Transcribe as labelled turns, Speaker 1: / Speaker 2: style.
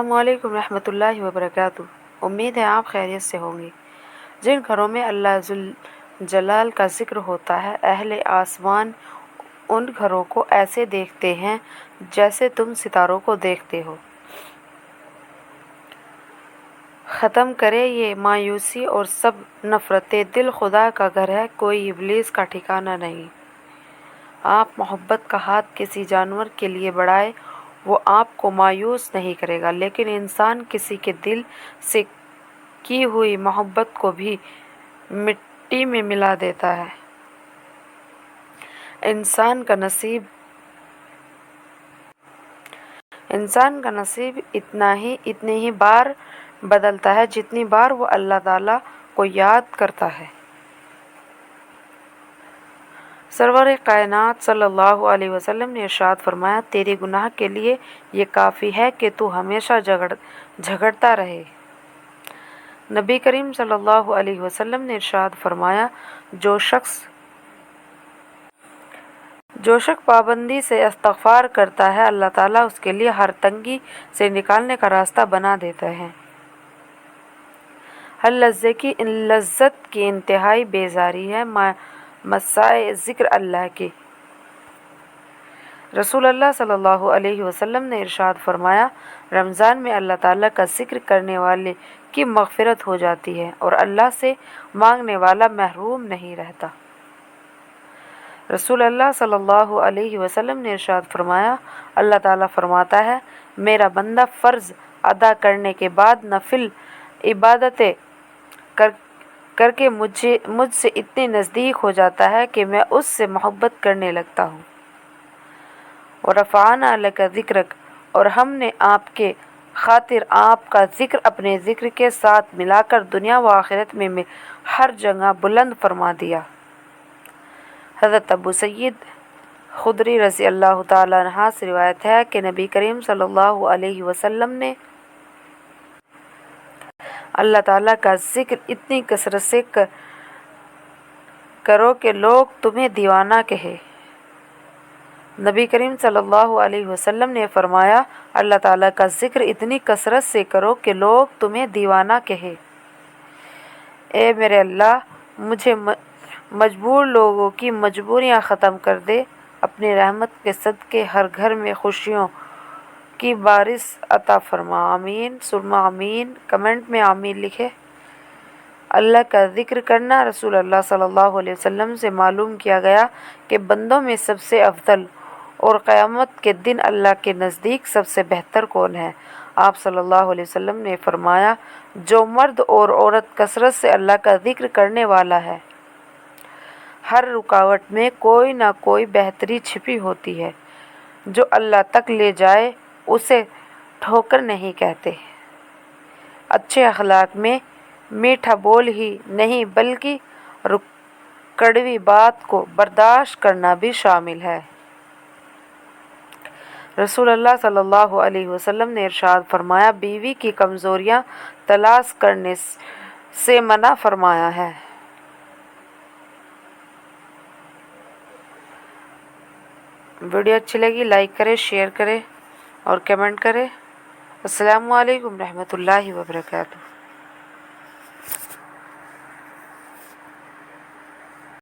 Speaker 1: अस्सलामु अलैकुम रहमतुल्लाहि व बरकातुहू। उम्मीद है आप खैरियत से होंगे। जिन घरों में अल्लाह जुल जलाल का जिक्र होता है, अहले आसमान उन घरों को ऐसे देखते हैं जैसे तुम सितारों को देखते हो। ख़त्म करे ये मायूसी और सब नफ़रतें, दिल खुदा का घर है, कोई इब्लीस का ठिकाना नहीं। आप मोहब्बत का हाथ किसी जानवर के लिए बढ़ाए, वो आपको मायूस नहीं करेगा, लेकिन इंसान किसी के दिल से की हुई मोहब्बत को भी मिट्टी में मिला देता है। इंसान का नसीब इतने ही बार बदलता है जितनी बार वो अल्लाह ताला को याद करता है। सरवर कायनात सल्लल्लाहु अलैहि वसल्लम ने इरशाद फरमाया, तेरे गुनाह के लिए ये काफ़ी है कि तू हमेशा झगड़ता रहे। नबी करीम सल्लल्लाहु अलैहि वसल्लम ने इरशाद फरमाया, जो शख्स पाबंदी से इस्तग़फ़ार करता है, अल्लाह ताला उसके लिए हर तंगी से निकालने का रास्ता बना देता है। हर लज्जत की इंतहाई बेजारी है मसाए ज़िक्र अल्लाह की। रसूल अल्लाह सल्लल्लाहु अलैहि वसल्लम ने इरशाद फरमाया, रमज़ान में अल्लाह ताला का ज़िक्र करने वाले की मग़फ़िरत हो जाती है और अल्लाह से मांगने वाला महरूम नहीं रहता। रसूल अल्लाह सल्लल्लाहु अलैहि वसल्लम ने इरशाद फरमाया, अल्लाह ताला फरमाता है, मेरा बंदा फ़र्ज़ अदा करने के बाद नफिल इबादतें करके मुझसे इतने नज़दीक हो जाता है कि मैं उससे मोहब्बत करने लगता हूँ। और रफ़अना लका ज़िक्रक, और हमने आपके खातिर आपका ज़िक्र अपने ज़िक्र के साथ मिलाकर दुनिया व आखिरत में हर जगह बुलंद फरमा दिया। हज़रत अबू सईद खुदरी रज़ी अल्लाह ताला अन्हा से रिवायत है कि नबी करीम सल्लल्लाहु अलैहि वसल्लम ने अल्लाह ताला का ज़िक्र इतनी कसरत से करो कि लोग तुम्हें दीवाना कहे। नबी करीम सल्लल्लाहु अलैहि वसल्लम ने फरमाया, अल्लाह ताला का ज़िक्र इतनी कसरत से करो कि लोग तुम्हें दीवाना कहे। ए मेरे अल्लाह, मुझे मजबूर लोगों की मजबूरियाँ ख़त्म कर दे। अपनी रहमत के सदक़े हर घर में खुशियों की बारिश अता फरमा। आमीन सुरमा आमीन। कमेंट में आमीन लिखे। अल्लाह का ज़िक्र करना रसूल अल्लाह सल्लल्लाहु अलैहि वसल्लम से मालूम किया गया कि बंदों में सबसे अफजल और क़यामत के दिन अल्लाह के नज़दीक सबसे बेहतर कौन है। आप सल्लल्लाहु अलैहि वसल्लम ने फरमाया, जो मर्द और औरत कसरत से अल्लाह का ज़िक्र करने वाला है, हर रुकावट में कोई ना कोई बेहतरी छिपी होती है। जो अल्लाह तक ले जाए उसे ठोकर नहीं कहते। अच्छे अखलाक में मीठा बोल ही नहीं बल्कि कड़वी बात को बर्दाश्त करना भी शामिल है। रसूल अल्लाह सल्लल्लाहु अलैहि वसल्लम ने इरशाद फरमाया, बीवी की कमज़ोरियाँ तलाश करने से मना फरमाया है। वीडियो अच्छी लगी लाइक करें, शेयर करें और कमेंट करें। अस्सलामु अलैकुम रहमतुल्लाहि व बरकातुहू।